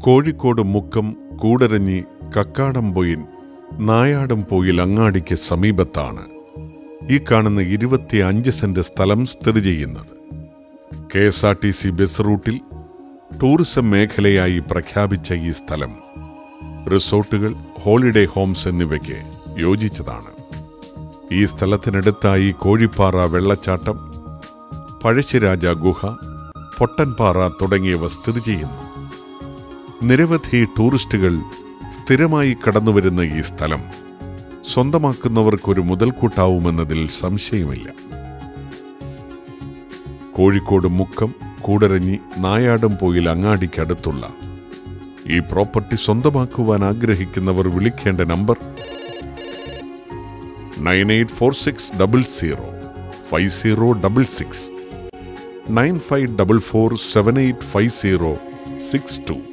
കോഴിക്കോട് മുക്കം കൂടരഞ്ഞി കക്കാടംപൊയിൽ നായാടംപൊയിൽ അങ്ങാടിക്ക് സമീപത്താണ് ഈ കാണുന്ന 25 സെന്റ് സ്ഥലം സ്ഥിതി ചെയ്യുന്നത്. KSRTC ബസ് റൂട്ടിൽ ടൂറിസം മേഖലയായി പ്രഖ്യാപിച്ച ഈ സ്ഥലം റിസോർട്ടുകൾ, ഹോളിഡേ ഹോംസ് എന്നിവയ്ക്ക് യോജിച്ചതാണ്. ഈ സ്ഥലത്തിനടുത്തായി കോഴിപ്പാറ വെള്ളച്ചാട്ടം, പഴശ്ശിരാജ ഗുഹ, പൊട്ടൻപാറ തുടങ്ങിയവ സ്ഥിതി ചെയ്യുന്നു. നിരവധി ടൂറിസ്റ്റുകൾ സ്ഥിരമായി കടന്നുവരുന്ന ഈ സ്ഥലം സ്വന്തമാക്കുന്നവർക്കൊരു മുതൽക്കൂട്ടാവുമെന്നതിൽ സംശയമില്ല. കോഴിക്കോട് മുക്കം കൂടരഞ്ഞി നായാടംപൊയിൽ അങ്ങാടിക്കടുത്തുള്ള ഈ പ്രോപ്പർട്ടി സ്വന്തമാക്കുവാൻ ആഗ്രഹിക്കുന്നവർ വിളിക്കേണ്ട നമ്പർ 9846005066 9544785062.